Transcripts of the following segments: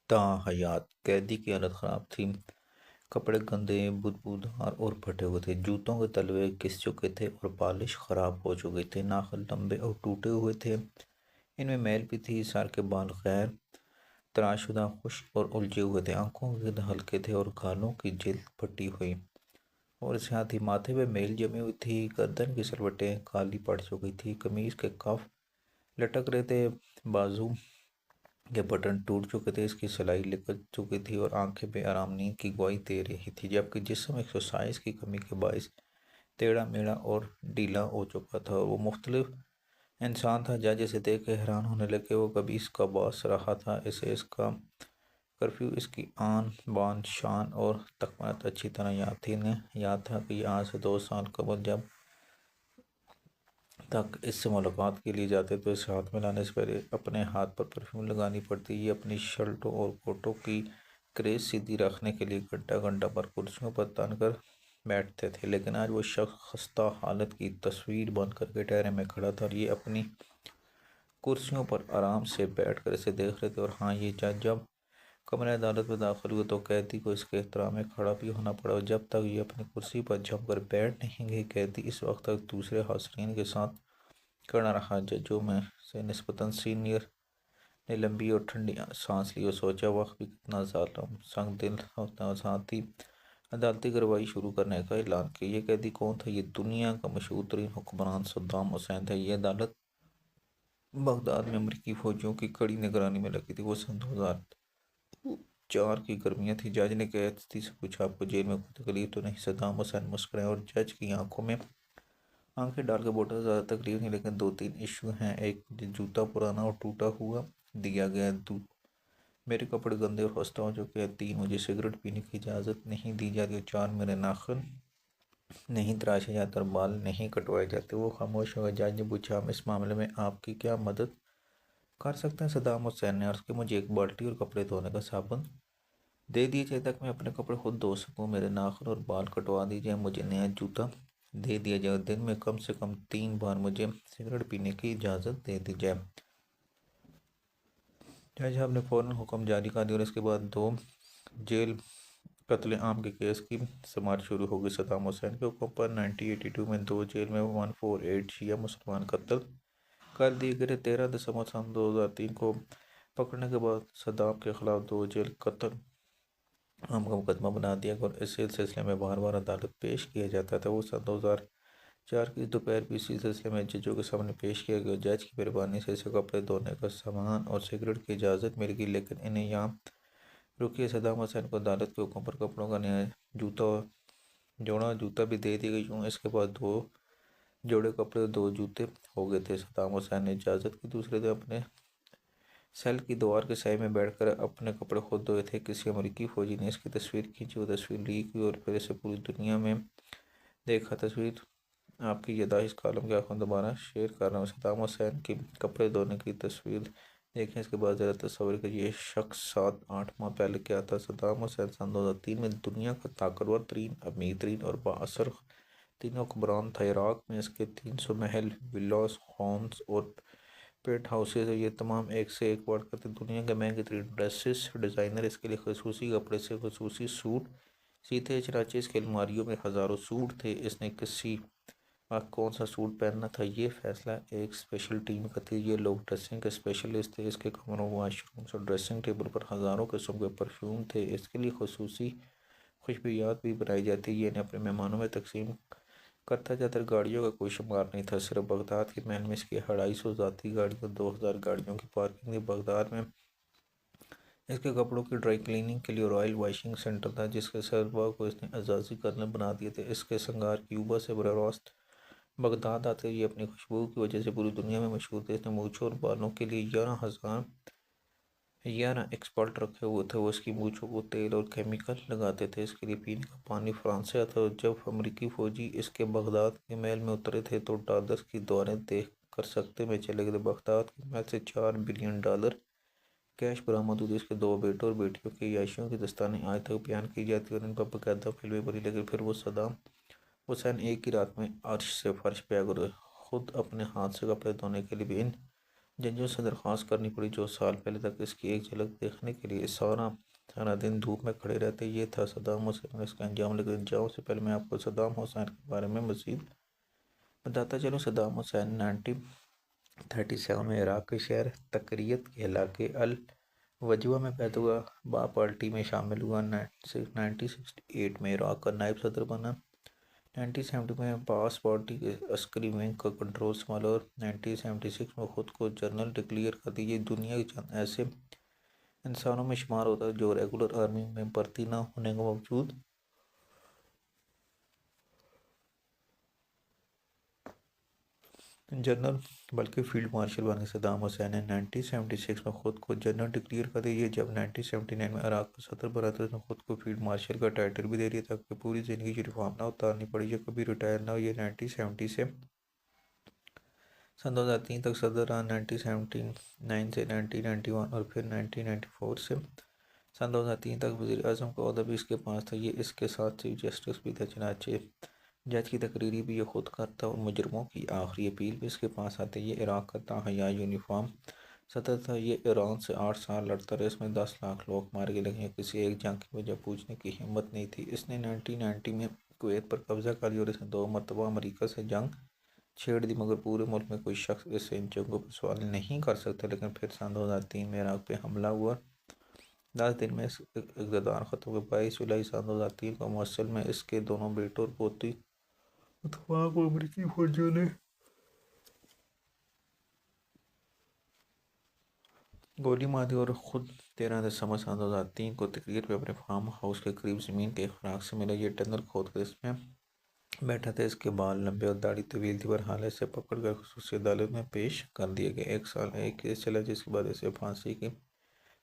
ताहयात कैदी की हालत ख़राब थी। कपड़े गंदे, बदबूदार और फटे हुए थे। जूतों के तलवे घिस चुके थे और पॉलिश ख़राब हो चुकी थी। नाखून लंबे और टूटे हुए थे। इनमें मैल भी थी। सर के बाल गैर तराशुदा, खुश्क और उलझे हुए थे। आंखों के गिर्द हल्के थे और गालों की जिल्द फटी हुई और साथ ही माथे पे मैल जमी हुई थी। गर्दन की सलवटें काली पड़ चुकी थी। कमीज़ के कफ लटक रहे थे। बाजू के बटन टूट चुके थे। इसकी सिलाई लिपट चुकी थी और आंखें बेआराम नींद की गवाही दे रही थी, जबकि जिस्म एक्सरसाइज की कमी के बायस टेढ़ा मेढ़ा और ढीला हो चुका था। वो मुख्तलिफ इंसान था। जज इसे देख के हैरान होने लगे। वो कभी इसका बॉस रहा था, इसे इसका कर्फ्यू, इसकी आन बान शान और तकमात अच्छी तरह याद थी। इन्हें याद था कि आज से 2 साल कबल जब तक इससे मुलाकात के लिए जाते तो इसे हाथ में लाने से पहले अपने हाथ पर परफ्यूम लगानी पड़ती। ये अपनी शर्टों और कोटों की क्रेज सीधी रखने के लिए घंटा घंटा पर कुर्सियों पर तन कर बैठते थे, लेकिन आज वो शख्स खस्ता हालत की तस्वीर बन कर कटहरे में खड़ा था और ये अपनी कुर्सियों पर आराम से बैठ कर इसे देख रहे थे। और हाँ, ये जज जब कमरे अदालत में दाखिल हुए तो कैदी को इसके एहतराम में खड़ा भी होना पड़ा और जब तक ये अपनी कुर्सी पर जम कर बैठ नहीं गई, कैदी इस वक्त तक दूसरे हाज़रीन के साथ खड़ा रहा। जजों में से निस्बतन सीनियर ने लंबी और ठंडी सांस ली और सोचा, वक्त भी कितना ज़ालिम संग दिल होता। और साथ ही अदालती कार्रवाई शुरू करने का ऐलान किया। ये कैदी कौन था? ये दुनिया का मशहूर तरीन हुक्मरान सद्दाम हुसैन था। ये अदालत बगदाद में अमरीकी फौजियों की कड़ी निगरानी में लगी थी। वो सन 2004 की गर्मियाँ थी। जज ने कैदी से पूछा, आपको जेल में कोई तकलीफ तो नहीं? सद्दाम हुसैन मुस्कुराए और जज की आंखों में आंखें डाल के बोला, ज़्यादा तकलीफ नहीं, लेकिन 2-3 इशू हैं। एक, जूता पुराना और टूटा हुआ दिया गया है। मेरे कपड़े गंदे और खस्ता हो चुके हैं। 3, मुझे सिगरेट पीने की इजाज़त नहीं दी जाती। और 4, मेरे नाखून नहीं तराशे जाते और बाल नहीं कटवाए जाते। वो खामोश हो गए। जज ने पूछा, हम इस मामले में आपकी क्या मदद कर सकते हैं? सद्दाम हुसैन ने अर्ज़ किया, मुझे एक बाल्टी और कपड़े धोने का साबुन दे दीजिए ताकि मैं अपने कपड़े खुद धो सकूं। मेरे नाखून और बाल कटवा दीजिए। मुझे नया जूता दे दिया जाए। दिन में कम से कम 3 बार मुझे सिगरेट पीने की इजाज़त दे दी जाए। जज साहब ने फ़ौरन हुक्म जारी कर दिया और इसके बाद 2 जेल कत्ले आम के केस की समात शुरू हो गई। सद्दाम हुसैन के हुक्म पर 1982 में 2 जेल में 148 शिया मुसलमान कत्ल कर दिए गए। 13 दिसंबर सन 2003 को पकड़ने के बाद सद्दाम के खिलाफ 2 जेल कत्ल आम का मुकदमा बना दिया गया और इस सिलसिले में बार बार अदालत पेश किया जाता था। वो सन 2004 की दोपहर भी इसी सिलसिले में जजों के सामने पेश किया गया। जज की मेहरबानी से इसे कपड़े धोने का सामान और सिगरेट की इजाज़त मिल गई, लेकिन इन्हें यहाँ रुकिए। सद्दाम हुसैन को अदालत के हुक्म पर कपड़ों का नया जूता भी दे दी गई। यूँ इसके बाद 2 जोड़े कपड़े और 2 जूते हो गए थे। सद्दाम हुसैन ने इजाज़त की दूसरे दिन अपने सेल की दीवार के साए में बैठकर अपने कपड़े खुद धोए थे। किसी अमेरिकी फ़ौजी ने इसकी तस्वीर खींची। वो तस्वीर लीक हुई और फिर इसे पूरी दुनिया में देखा। तस्वीर आपकी याददाश्त कॉलम के आंखों दोबारा शेयर कर रहा हूँ। सद्दाम हुसैन की कपड़े धोने की तस्वीर देखें। इसके बाद ज़रा तस्वीर का ये शख्स 7-8 माह पहले क्या था। सद्दाम हुसैन सन 2003 में दुनिया का ताकतवर तरीन, अमीर तरीन और बाअसर तीनों हुक्मरान था। इराक़ में इसके 300 महल, विलास, हॉम्स और पेंट हाउसेज है। ये तमाम एक से एक बढ़कर थे। दुनिया के महंगे तरीन ड्रेसेस डिज़ाइनर इसके लिए खसूसी कपड़े से खसूसी सूट सीते। चनाचे इसके अलमारियों में हज़ारों सूट थे। इसने किसी वक्त कौन सा सूट पहनना था, ये फैसला एक स्पेशल टीम का था। ये लोग ड्रेसिंग के स्पेशलिस्ट थे। इसके कमरों, वाशरूम्स और ड्रेसिंग टेबल पर हज़ारों किस्म के परफ्यूम थे। इसके लिए खसूसी खुशबूयात भी बनाई जाती। ये इन्हें अपने मेहमानों में तकसीम करता जाता। गाड़ियों का कोई शुमार नहीं था। सिर्फ बगदाद के महल में इसकी 250 ज़ाती गाड़ियों, 2000 गाड़ियों की पार्किंग थी। बगदाद में इसके कपड़ों की ड्राई क्लीनिंग के लिए रॉयल वॉशिंग सेंटर था, जिसके सरबराह को इसने एजाज़ी कर्नल बना दिए थे। इसके संगार क्यूबा से बराह रास्त बगदाद आते। ये अपनी खुशबू की वजह से पूरी दुनिया में मशहूर थे। इसने मूछों और बालों के लिए 11 एक्सपर्ट रखे हुए थे। वो इसकी मूछों को तेल और केमिकल लगाते थे। इसके लिए पीने का पानी फ्रांस से आता। और जब अमेरिकी फ़ौजी इसके बगदाद के महल में उतरे थे तो डॉलर की दौरें देख कर सकते में चले गए। बगदाद के महल से $4 बिलियन कैश बरामद हुई। इसके 2 बेटों और बेटियों की याशियों की दस्तानें आज तक बयान की जाती है और इन पर बाकायदा फिल्में बनी। लेकिन फिर वो सद्दाम हुसैन एक ही रात में अर्श से फर्श पे आ गए। खुद अपने हाथ से कपड़े धोने के लिए भी इन जंजों से दरख्वास्त करनी पड़ी। जो साल पहले तक इसकी एक झलक देखने के लिए सारा सारा दिन धूप में खड़े रहते। ये था सद्दाम हुसैन और इसका अंजाम। लेकिन जाओ से पहले मैं आपको सद्दाम हुसैन के बारे में मज़ीद बताता चलूँ। सद्दाम हुसैन 1937 में इराक़ के शहर तकरियत के इलाके अल वजवा में पैदा हुआ। बाप पार्टी में शामिल हुआ। 1968 में इराक़ का नायब सदर बना। 1970 में बास पार्टी के अस्करी विंग का कंट्रोल संभाला और 1976 में ख़ुद को जनरल डिक्लेयर कर दिया। ये दुनिया के चंद ऐसे इंसानों में शुमार होता है जो रेगुलर आर्मी में भर्ती ना होने के बावजूद जनरल बल्कि फील्ड मार्शल बने। सद्दाम हुसैन ने 1976 में ख़ुद को जनरल डिक्लेयर कर दिया। जब 1979 में इराक़ का सदर बना तो उसने ख़ुद को फील्ड मार्शल का टाइटल भी दे दिया ताकि पूरी ज़िंदगी यूनिफॉर्म ना उतारनी पड़ी या कभी रिटायर ना हो। ये 1970 से सन 2003 तक सदर रहा। 1979 से 1991 और फिर 1994 से सन 2003 तक वज़ीर आज़म का ओहदा भी इसके पास था। ये इसके साथ चीफ जस्टिस भी था। चनाचे जज की तकरीरी भी ये खुद करता और मुजरमों की आखिरी अपील भी इसके पास आती है। ये इराक़ का ताहया यूनिफॉर्म सदर था। ये ईरान से 8 साल लड़ता रहा। इसमें 10 लाख लोग मारे गए लेकिन किसी एक जंग की वजह पूछने की हिम्मत नहीं थी। इसने 1990 में कुवैत पर कब्ज़ा कर लिया और इसने 2 मरतबा अमरीका से जंग छेड़ दी मगर पूरे मुल्क में कोई शख्स इससे इन जंगों पर सवाल नहीं कर सकता। लेकिन फिर सन 2003 में इराक़ पे हमला हुआ। 10 दिन में इक़्तिदार ख़त्म हुआ। 22 जुलाई सन 2003 को मौसल में इसके दोनों बेटों और पोती अथवा को अमरीकी फौजियों ने गोली मार दी और ख़ुद 13 दिसंबर सन 2003 को तकरीर में अपने फार्म हाउस के करीब ज़मीन के खुराक से मिला। ये टनल खोद कर इसमें बैठा था। इसके बाल लंबे और दाढ़ी तवील थी। बहरहाल इसे पकड़ कर खुसूसी अदालत में पेश कर दिया गया। 1 साल एक केस चला जिसके बाद इसे फांसी की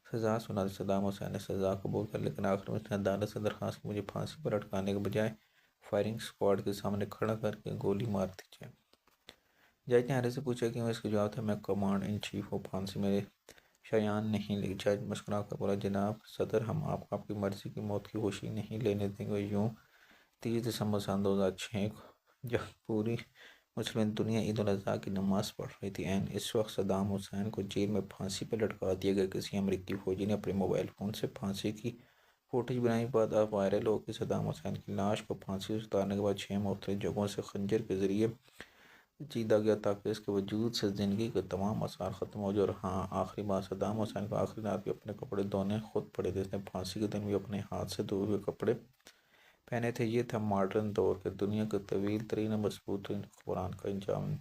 सज़ा सुना दी। सद्दाम हुसैन ने सज़ा कबूल कर लेकिन आखिर में उसने अदालत से दरख्वास्त की मुझे फांसी पर लटकाने के बजाय फायरिंग स्क्वाड के सामने खड़ा करके गोली मार दी जाए। जज ने आरे से पूछा कि मैं इसका जवाब था मैं कमांड इन चीफ ऑफ फांसी मेरे शयान नहीं ले। जज मुस्कुरा कर बोला जनाब सदर हम आपको आपकी मर्ज़ी की मौत की खुशी नहीं लेने देंगे। यूँ 30 दिसंबर सन 2006 को जब पूरी मुस्लिम दुनिया ईद उल अज़हा की नमाज पढ़ रही थी एंड इस वक्त सद्दाम हुसैन को जेल में फांसी पर लटका दिया गया। किसी अमरीकी फौजी ने अपने मोबाइल फ़ोन से फांसी की फुटेज बनाई। बाद अब वायरल हो कि सद्दाम हुसैन की लाश को फांसी से उतारने के बाद 6 मुख्तलिफ जगहों से खंजर के ज़रिए चीदा गया ताकि इसके वजूद से ज़िंदगी के तमाम आसार ख़त्म हो जाए। और हाँ आखिरी बात सद्दाम हुसैन को आखिरी रात भी अपने कपड़े धोने खुद पड़े थे। इसने फांसी के दिन भी अपने हाथ से धोए हुए कपड़े पहने थे। ये था मॉडर्न दौर के दुनिया के तवील तरीन मजबूत तरीन हुक्मरान का अंजाम।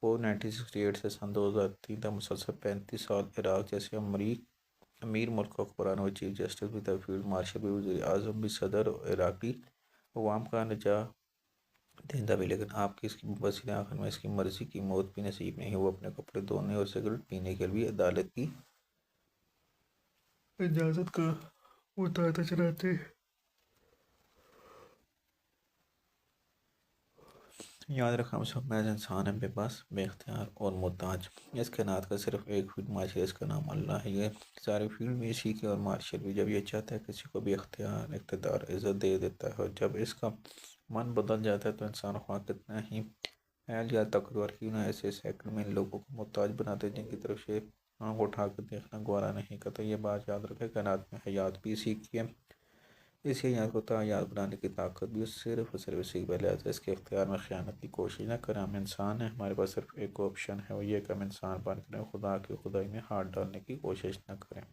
वो 1968 से सन 2003 तक मुसलसल 35 साल इराक़ जैसे अमीर मुल्क का हुक्मरान हुआ। चीफ जस्टिस भी था, फील्ड मार्शल भी, वज़ीर आज़म भी, सदर और इराक़ी अवाम का नजा देंदा भी। लेकिन आपकी इसकी वसीले आखिर में इसकी मर्ज़ी की मौत भी नसीब नहीं हुआ। अपने कपड़े धोने और सिगरेट पीने के लिए अदालत की इजाज़त का मुताहता चलाते। याद रखना हम सब महज इंसान है बेबस बेख्तियार और मोहताज। इस कायनात का सिर्फ एक फील्ड मार्शल है इसका नाम अल्लाह है। ये सारे फील्ड भी इसी के और मार्शल भी जब ये चाहता है किसी को भी इख्तियार इक़्तिदार इज़्ज़त दे देता है और जब इसका मन बदल जाता है तो इंसान ख्वाह कितना ही फैल या ताकतवर क्यों ना ऐसे सेकंड में इन लोगों को मोहताज बनाते जिनकी तरफ से आँख उठा कर देखना गवारा नहीं करता। ये बात याद रखें कायनात में हयात भी इसी की है। इस हयात को तायात बनाने की ताकत भी सिर्फ और सिर्फ इसी की पहले आता है। इसके इख्तियार में ख़यानत की कोशिश न करें। हम इंसान हैं हमारे पास सिर्फ एक ऑप्शन है वो ये कि हम इंसान बन करें खुदा की खुदाई में हाथ डालने की कोशिश न करें।